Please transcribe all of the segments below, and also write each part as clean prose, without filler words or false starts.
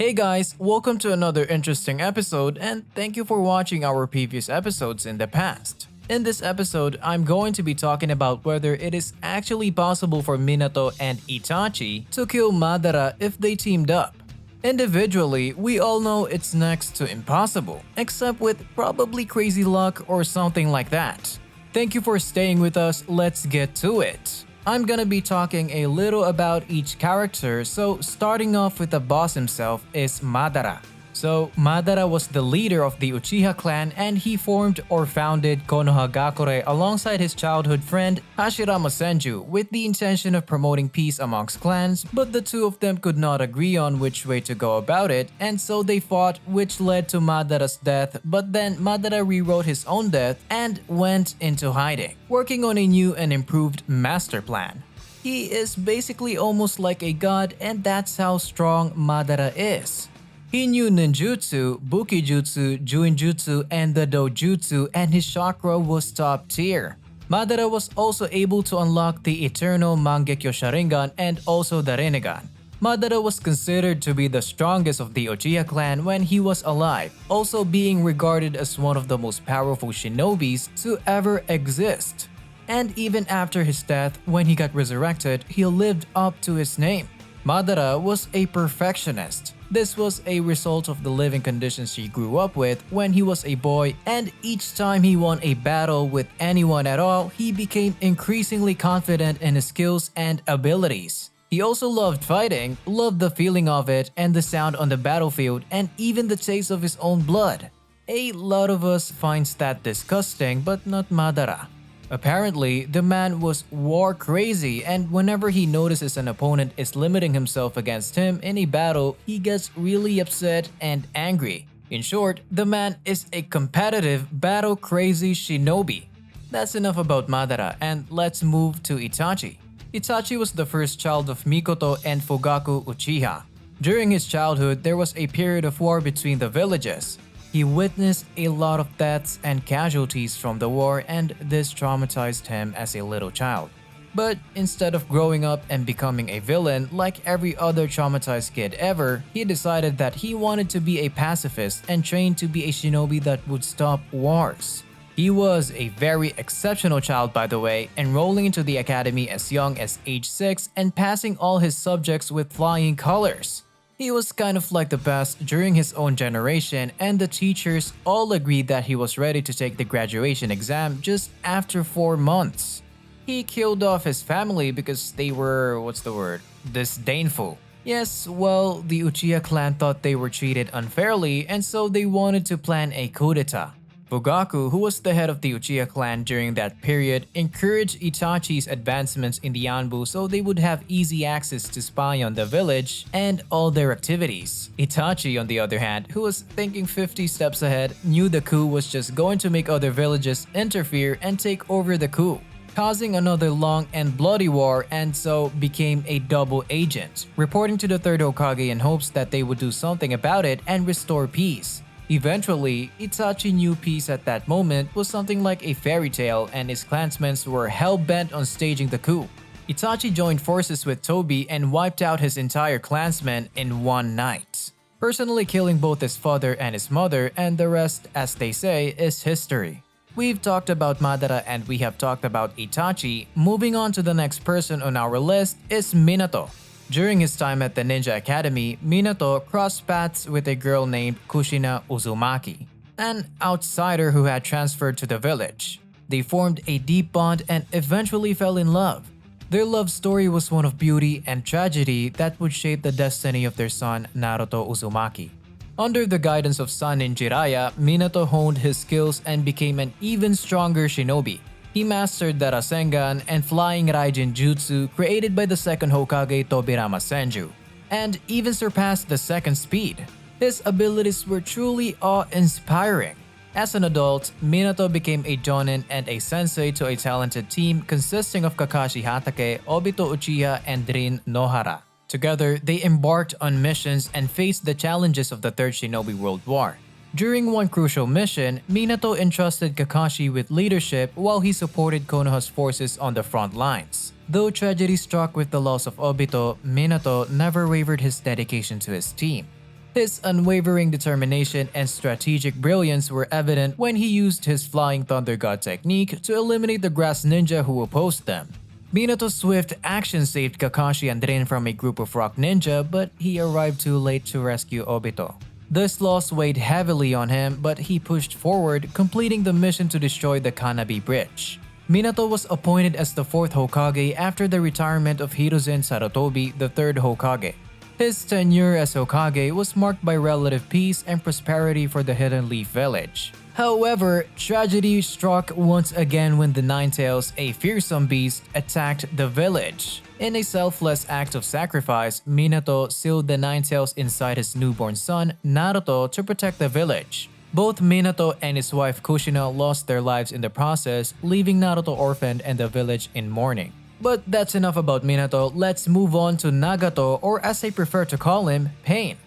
Hey guys, welcome to another interesting episode and thank you for watching our previous episodes in the past. In this episode, I'm going to be talking about whether it is actually possible for Minato and Itachi to kill Madara if they teamed up. Individually, we all know it's next to impossible, except with probably crazy luck or something like that. Thank you for staying with us, let's get to it. I'm gonna be talking a little about each character, so starting off with the boss himself is Madara. So Madara was the leader of the Uchiha clan and he formed or founded Konohagakure alongside his childhood friend Hashirama Senju with the intention of promoting peace amongst clans, but the two of them could not agree on which way to go about it, and so they fought, which led to Madara's death. But then Madara rewrote his own death and went into hiding, working on a new and improved master plan. He is basically almost like a god, and that's how strong Madara is. He knew Ninjutsu, Bukijutsu, Juinjutsu, and the Dōjutsu, and his chakra was top tier. Madara was also able to unlock the Eternal Mangekyo Sharingan and also the Rinnegan. Madara was considered to be the strongest of the Uchiha clan when he was alive, also being regarded as one of the most powerful shinobis to ever exist. And even after his death, when he got resurrected, he lived up to his name. Madara was a perfectionist. This was a result of the living conditions he grew up with when he was a boy, and each time he won a battle with anyone at all, he became increasingly confident in his skills and abilities. He also loved fighting, loved the feeling of it and the sound on the battlefield, and even the taste of his own blood. A lot of us finds that disgusting, but not Madara. Apparently, the man was war crazy, and whenever he notices an opponent is limiting himself against him in a battle, he gets really upset and angry. In short, the man is a competitive, battle-crazy shinobi. That's enough about Madara, and let's move to Itachi. Itachi was the first child of Mikoto and Fugaku Uchiha. During his childhood, there was a period of war between the villages. He witnessed a lot of deaths and casualties from the war, and this traumatized him as a little child. But instead of growing up and becoming a villain like every other traumatized kid ever, he decided that he wanted to be a pacifist and trained to be a shinobi that would stop wars. He was a very exceptional child, by the way, enrolling into the academy as young as age 6 and passing all his subjects with flying colors. He was kind of like the best during his own generation, and the teachers all agreed that he was ready to take the graduation exam just after 4 months. He killed off his family because they were, disdainful. Yes, well, the Uchiha clan thought they were treated unfairly, and so they wanted to plan a coup d'etat. Fugaku, who was the head of the Uchiha clan during that period, encouraged Itachi's advancements in the Anbu so they would have easy access to spy on the village and all their activities. Itachi, on the other hand, who was thinking 50 steps ahead, knew the coup was just going to make other villages interfere and take over the coup, causing another long and bloody war, and so became a double agent, reporting to the third Hokage in hopes that they would do something about it and restore peace. Eventually, Itachi knew peace at that moment was something like a fairy tale, and his clansmen were hell-bent on staging the coup. Itachi joined forces with Tobi and wiped out his entire clansmen in one night, personally killing both his father and his mother, and the rest, as they say, is history. We've talked about Madara and we have talked about Itachi. Moving on to the next person on our list is Minato. During his time at the Ninja Academy, Minato crossed paths with a girl named Kushina Uzumaki, an outsider who had transferred to the village. They formed a deep bond and eventually fell in love. Their love story was one of beauty and tragedy that would shape the destiny of their son Naruto Uzumaki. Under the guidance of Sanin Jiraiya, Minato honed his skills and became an even stronger shinobi. He mastered the Rasengan and Flying Raijin Jutsu created by the second Hokage Tobirama Senju, and even surpassed the second speed. His abilities were truly awe-inspiring. As an adult, Minato became a jonin and a sensei to a talented team consisting of Kakashi Hatake, Obito Uchiha, and Rin Nohara. Together, they embarked on missions and faced the challenges of the Third Shinobi World War. During one crucial mission, Minato entrusted Kakashi with leadership while he supported Konoha's forces on the front lines. Though tragedy struck with the loss of Obito, Minato never wavered his dedication to his team. His unwavering determination and strategic brilliance were evident when he used his Flying Thunder God technique to eliminate the grass ninja who opposed them. Minato's swift action saved Kakashi and Rin from a group of rock ninja, but he arrived too late to rescue Obito. This loss weighed heavily on him, but he pushed forward, completing the mission to destroy the Kanabi Bridge. Minato was appointed as the 4th Hokage after the retirement of Hiruzen Sarutobi, the 3rd Hokage. His tenure as Hokage was marked by relative peace and prosperity for the Hidden Leaf Village. However, tragedy struck once again when the Ninetales, a fearsome beast, attacked the village. In a selfless act of sacrifice, Minato sealed the Ninetales inside his newborn son, Naruto, to protect the village. Both Minato and his wife Kushina lost their lives in the process, leaving Naruto orphaned and the village in mourning. But that's enough about Minato, let's move on to Nagato, or as I prefer to call him, Pain.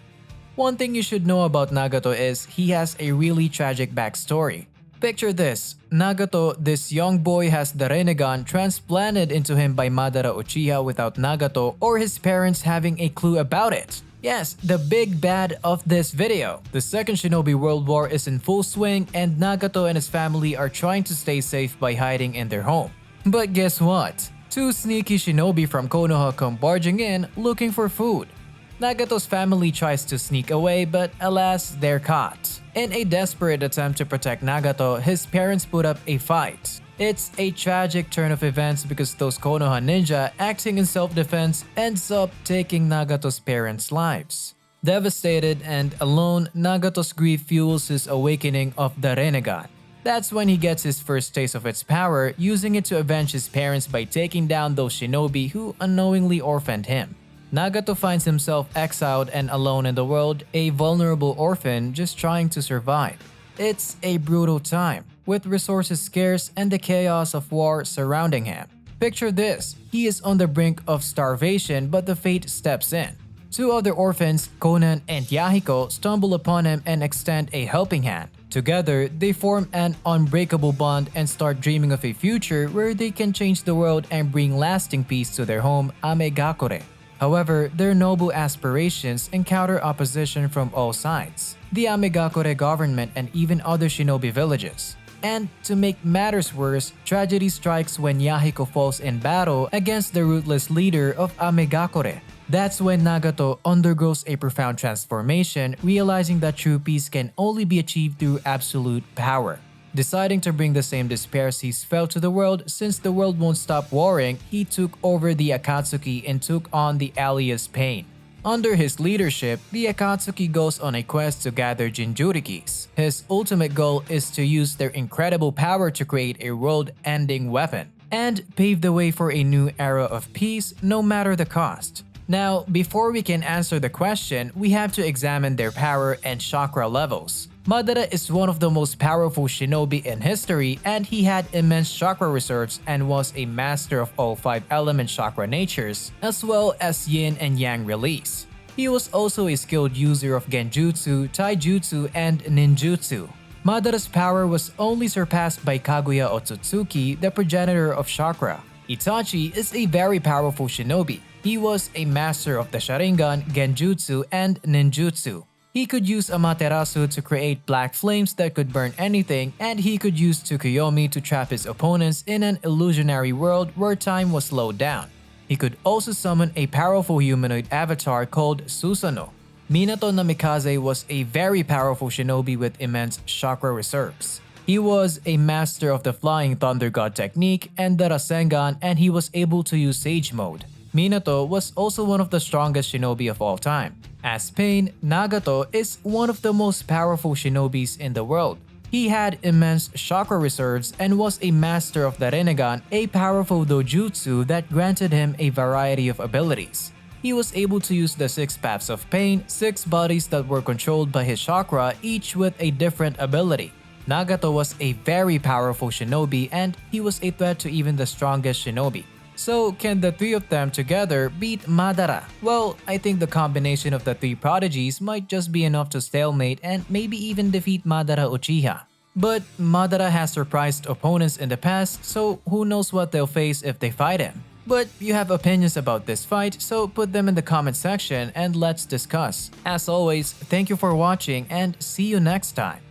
One thing you should know about Nagato is he has a really tragic backstory. Picture this, Nagato, this young boy, has the Rinnegan transplanted into him by Madara Uchiha without Nagato or his parents having a clue about it. Yes, the big bad of this video. The Second Shinobi World War is in full swing and Nagato and his family are trying to stay safe by hiding in their home. But guess what? Two sneaky shinobi from Konoha come barging in looking for food. Nagato's family tries to sneak away, but alas, they're caught. In a desperate attempt to protect Nagato, his parents put up a fight. It's a tragic turn of events because those Konoha ninja, acting in self-defense, ends up taking Nagato's parents' lives. Devastated and alone, Nagato's grief fuels his awakening of the Rinnegan. That's when he gets his first taste of its power, using it to avenge his parents by taking down those shinobi who unknowingly orphaned him. Nagato finds himself exiled and alone in the world, a vulnerable orphan just trying to survive. It's a brutal time, with resources scarce and the chaos of war surrounding him. Picture this, he is on the brink of starvation but the fate steps in. Two other orphans, Konan and Yahiko, stumble upon him and extend a helping hand. Together, they form an unbreakable bond and start dreaming of a future where they can change the world and bring lasting peace to their home, Amegakure. However, their noble aspirations encounter opposition from all sides, the Amegakure government and even other shinobi villages. And to make matters worse, tragedy strikes when Yahiko falls in battle against the ruthless leader of Amegakure. That's when Nagato undergoes a profound transformation, realizing that true peace can only be achieved through absolute power. Deciding to bring the same despair he's felt to the world since the world won't stop warring, he took over the Akatsuki and took on the alias Pain. Under his leadership, the Akatsuki goes on a quest to gather Jinjurikis. His ultimate goal is to use their incredible power to create a world-ending weapon and pave the way for a new era of peace no matter the cost. Now, before we can answer the question, we have to examine their power and chakra levels. Madara is one of the most powerful shinobi in history and he had immense chakra reserves and was a master of all 5 element chakra natures, as well as yin and yang release. He was also a skilled user of Genjutsu, Taijutsu, and Ninjutsu. Madara's power was only surpassed by Kaguya Otsutsuki, the progenitor of chakra. Itachi is a very powerful shinobi. He was a master of the Sharingan, Genjutsu, and Ninjutsu. He could use Amaterasu to create black flames that could burn anything, and he could use Tsukuyomi to trap his opponents in an illusionary world where time was slowed down. He could also summon a powerful humanoid avatar called Susanoo. Minato Namikaze was a very powerful shinobi with immense chakra reserves. He was a master of the Flying Thunder God technique and the Rasengan, and he was able to use Sage Mode. Minato was also one of the strongest shinobi of all time. As Pain, Nagato is one of the most powerful shinobis in the world. He had immense chakra reserves and was a master of the Rinnegan, a powerful Dōjutsu that granted him a variety of abilities. He was able to use the 6 paths of pain, 6 bodies that were controlled by his chakra, each with a different ability. Nagato was a very powerful shinobi and he was a threat to even the strongest shinobi. So, can the 3 of them together beat Madara? Well, I think the combination of the 3 prodigies might just be enough to stalemate and maybe even defeat Madara Uchiha. But Madara has surprised opponents in the past, so who knows what they'll face if they fight him. But you have opinions about this fight, so put them in the comment section and let's discuss. As always, thank you for watching and see you next time.